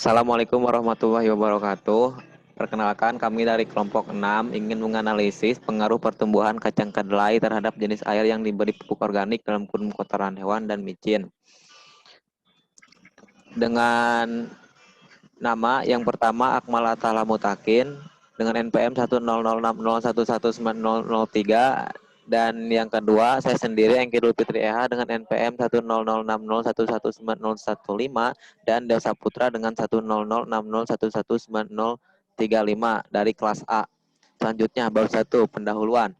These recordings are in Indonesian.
Assalamualaikum warahmatullahi wabarakatuh. Perkenalkan, kami dari kelompok 6 ingin menganalisis pengaruh pertumbuhan kacang kedelai terhadap jenis air yang diberi pupuk organik dalam kurun kotoran hewan dan micin. Dengan nama yang pertama Akmal Atala Mutakin dengan NPM 10060611903, dan yang kedua saya sendiri Engki Fitri EH dengan NPM 10060611915 dan Desa Putra dengan 10060611935 dari kelas A. Selanjutnya bab 1 pendahuluan.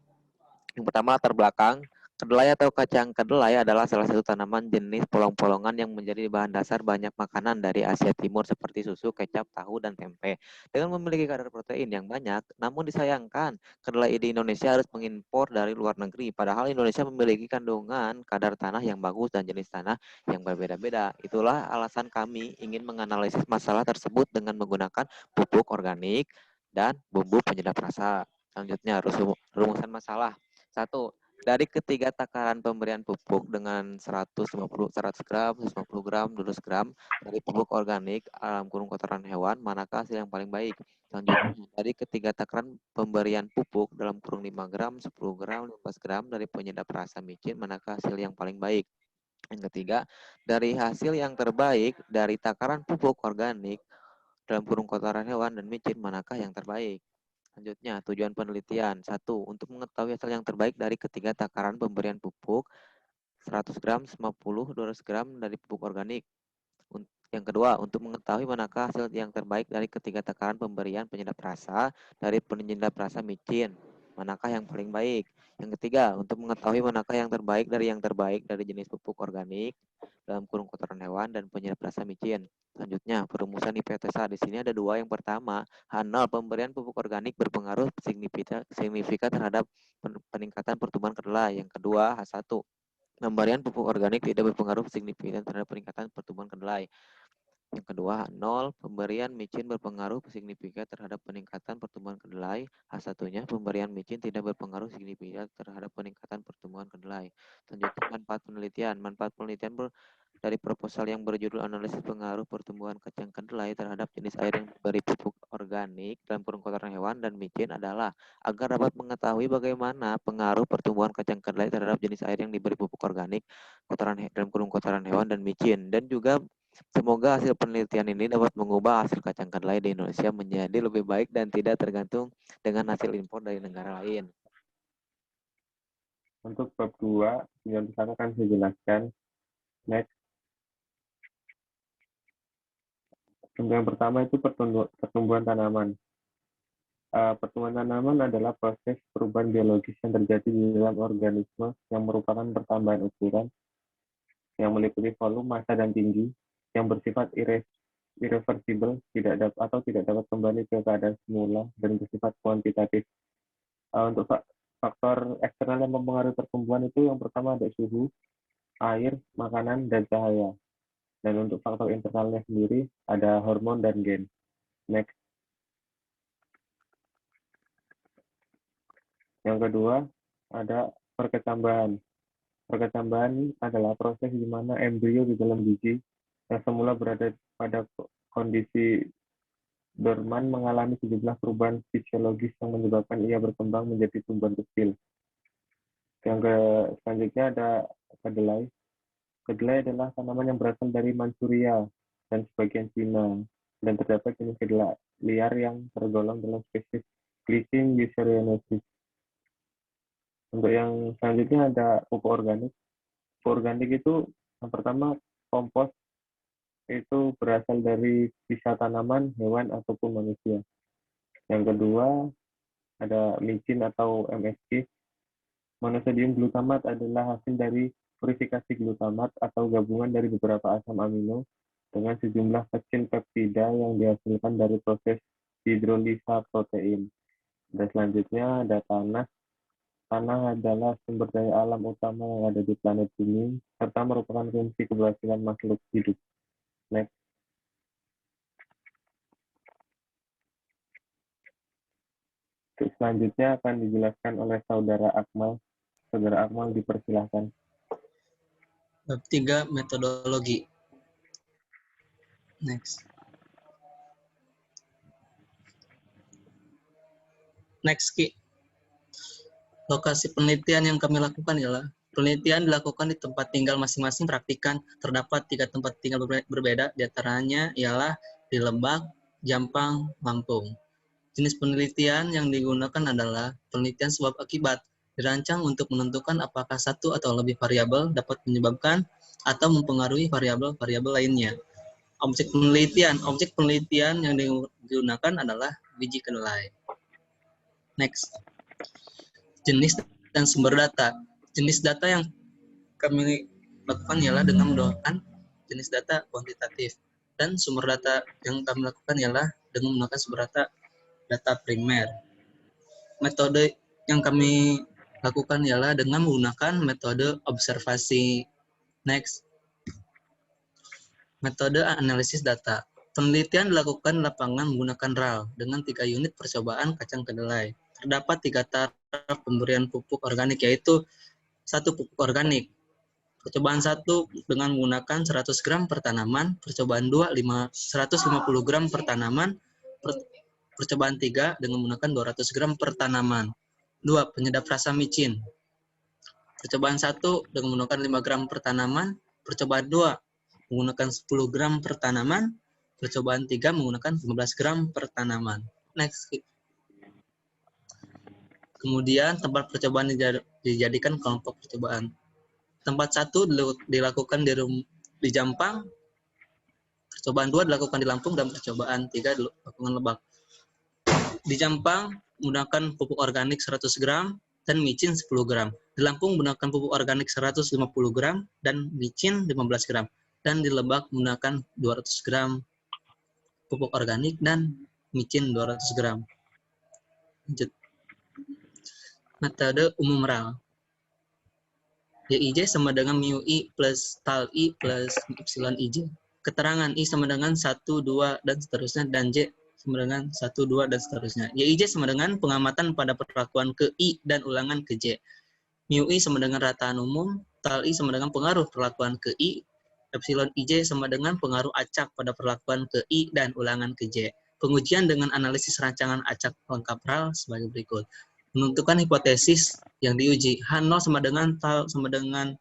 Yang pertama, latar belakang. Kedelai atau kacang kedelai adalah salah satu tanaman jenis polong-polongan yang menjadi bahan dasar banyak makanan dari Asia Timur seperti susu, kecap, tahu, dan tempe. Dengan memiliki kadar protein yang banyak, namun disayangkan, kedelai di Indonesia harus mengimpor dari luar negeri. Padahal Indonesia memiliki kandungan kadar tanah yang bagus dan jenis tanah yang berbeda-beda. Itulah alasan kami ingin menganalisis masalah tersebut dengan menggunakan pupuk organik dan bumbu penyedap rasa. Selanjutnya, rumusan masalah. 1. Dari ketiga takaran pemberian pupuk dengan 100 gram, 150 gram, 200 gram dari pupuk organik dalam kurung kotoran hewan, manakah hasil yang paling baik? Selanjutnya, dari ketiga takaran pemberian pupuk dalam kurung 5 gram, 10 gram, 15 gram dari penyedap rasa micin, manakah hasil yang paling baik? Yang ketiga, dari hasil yang terbaik dari takaran pupuk organik dalam kurung kotoran hewan dan micin, manakah yang terbaik? Selanjutnya, tujuan penelitian. 1. Untuk mengetahui hasil yang terbaik dari ketiga takaran pemberian pupuk 100 gram, 50, 200 gram dari pupuk organik. Yang kedua, untuk mengetahui manakah hasil yang terbaik dari ketiga takaran pemberian penyedap rasa dari penyedap rasa micin, manakah yang paling baik. Yang ketiga, untuk mengetahui manakah yang terbaik dari jenis pupuk organik dalam kurung kotoran hewan dan penyedap rasa micin. Selanjutnya, perumusan hipotesa. Di sini ada dua. Yang pertama, H0, pemberian pupuk organik berpengaruh signifikan terhadap peningkatan pertumbuhan kedelai. Yang kedua, H1, pemberian pupuk organik tidak berpengaruh signifikan terhadap peningkatan pertumbuhan kedelai. Yang kedua, 0, pemberian micin berpengaruh signifikan terhadap peningkatan pertumbuhan kedelai. H1-nya, pemberian micin tidak berpengaruh signifikan terhadap peningkatan pertumbuhan kedelai. Selanjutnya, manfaat penelitian. Manfaat penelitian dari proposal yang berjudul analisis pengaruh pertumbuhan kacang kedelai terhadap jenis air yang diberi pupuk organik dalam kurung kotoran hewan dan micin adalah agar dapat mengetahui bagaimana pengaruh pertumbuhan kacang kedelai terhadap jenis air yang diberi pupuk organik dalam kurung kotoran hewan dan micin, dan juga semoga hasil penelitian ini dapat mengubah hasil kacang kedelai di Indonesia menjadi lebih baik dan tidak tergantung dengan hasil impor dari negara lain. Untuk bab 2, yang pertama akan saya jelaskan. Next. Untuk yang pertama itu pertumbuhan tanaman. Pertumbuhan tanaman adalah proses perubahan biologis yang terjadi di dalam organisme yang merupakan pertambahan ukuran yang meliputi volume, massa, dan tinggi yang bersifat irreversibel, tidak dapat kembali ke keadaan semula dan bersifat kuantitatif. Untuk faktor eksternal yang mempengaruhi pertumbuhan itu yang pertama ada suhu, air, makanan, dan cahaya. Dan untuk faktor internalnya sendiri ada hormon dan gen. Next. Yang kedua ada perketambahan. Perketambahan adalah proses di mana embrio di dalam biji yang semula berada pada kondisi dorman mengalami sejumlah perubahan fisiologis yang menyebabkan ia berkembang menjadi tumbuhan kecil. Selanjutnya ada kedelai. Kedelai adalah tanaman yang berasal dari Manchuria dan sebagian Cina, dan terdapat jenis kedelai liar yang tergolong dalam spesies Glycine eucyorhiensis. Untuk yang selanjutnya ada pupuk organik. Pupuk organik itu yang pertama kompos, itu berasal dari sisa tanaman, hewan, ataupun manusia. Yang kedua ada micin atau MSG. Monosodium glutamat adalah hasil dari purifikasi glutamat atau gabungan dari beberapa asam amino dengan sejumlah kecil peptida yang dihasilkan dari proses hidrolisa protein. Dan selanjutnya ada tanah. Tanah adalah sumber daya alam utama yang ada di planet bumi, serta merupakan kunci keberhasilan makhluk hidup. Next. Selanjutnya akan dijelaskan oleh Saudara Akmal. Saudara Akmal dipersilahkan. Bab 3, metodologi. Next. Next, Ki. Lokasi penelitian yang kami lakukan ialah penelitian dilakukan di tempat tinggal masing-masing praktikan. Terdapat 3 tempat tinggal berbeda, diantaranya ialah di Lebak, Jampang, Lampung. Jenis penelitian yang digunakan adalah penelitian sebab akibat. Dirancang untuk menentukan apakah satu atau lebih variabel dapat menyebabkan atau mempengaruhi variabel-variabel lainnya. Objek penelitian yang digunakan adalah biji kedelai. Next. Jenis dan sumber data. Jenis data yang kami lakukan ialah dengan menggunakan jenis data kuantitatif. Dan sumber data yang kami lakukan ialah dengan menggunakan sumber data primer. Metode yang kami lakukan ialah dengan menggunakan metode observasi. Next. Metode analisis data. Penelitian dilakukan di lapangan menggunakan RAL dengan 3 unit percobaan kacang kedelai. Terdapat 3 taraf pemberian pupuk organik, yaitu 1 pupuk organik. Percobaan 1 dengan menggunakan 100 gram per tanaman, percobaan 2 150 gram per tanaman, percobaan 3 dengan menggunakan 200 gram per tanaman. 2. Penyedap rasa micin. Percobaan 1 dengan menggunakan 5 gram per tanaman, percobaan 2 menggunakan 10 gram per tanaman, percobaan 3 menggunakan 15 gram per tanaman. Next. Kemudian tempat percobaan dijadikan kelompok percobaan. Tempat 1 dilakukan di Jampang, percobaan 2 dilakukan di Lampung, dan percobaan 3 dilakukan Lebak. Di Jampang menggunakan pupuk organik 100 gram dan micin 10 gram. Di Lampung menggunakan pupuk organik 150 gram dan micin 15 gram. Dan di Lebak menggunakan 200 gram pupuk organik dan micin 200 gram. Lanjut. Metode umum RAL. YIJ sama dengan mu I plus tal I plus epsilon IJ. Keterangan I sama dengan 1, 2, dan seterusnya, dan J sama dengan 1, 2, dan seterusnya. YIJ sama dengan pengamatan pada perlakuan ke I dan ulangan ke J. Mu I sama dengan rataan umum, tal I sama dengan pengaruh perlakuan ke I, epsilon IJ sama dengan pengaruh acak pada perlakuan ke I dan ulangan ke J. Pengujian dengan analisis rancangan acak lengkap RAL sebagai berikut. Menentukan hipotesis yang diuji. H0 sama dengan tal sama dengan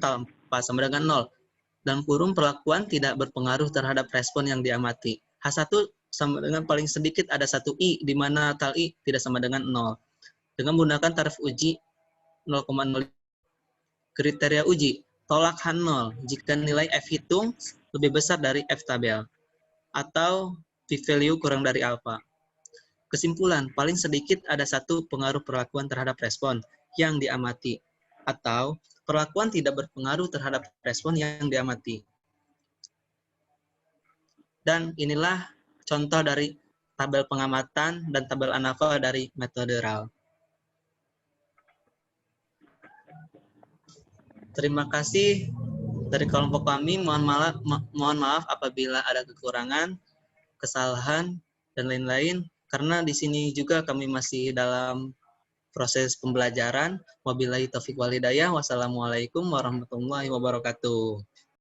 tal 4 sama dengan 0. Dan kurung perlakuan tidak berpengaruh terhadap respon yang diamati. H1 sama dengan paling sedikit ada 1 I, di mana tal I tidak sama dengan 0. Dengan menggunakan tarif uji 0,0. Kriteria uji. Tolak H0 jika nilai F hitung lebih besar dari F tabel. Atau p-value kurang dari alpha. Kesimpulan, paling sedikit ada 1 pengaruh perlakuan terhadap respon yang diamati, atau perlakuan tidak berpengaruh terhadap respon yang diamati. Dan inilah contoh dari tabel pengamatan dan tabel ANAFA dari metode RAL. Terima kasih dari kelompok kami. Mohon maaf apabila ada kekurangan, kesalahan, dan lain-lain. Karena di sini juga kami masih dalam proses pembelajaran. Wabillahi taufiq wal hidayah. Wassalamualaikum warahmatullahi wabarakatuh.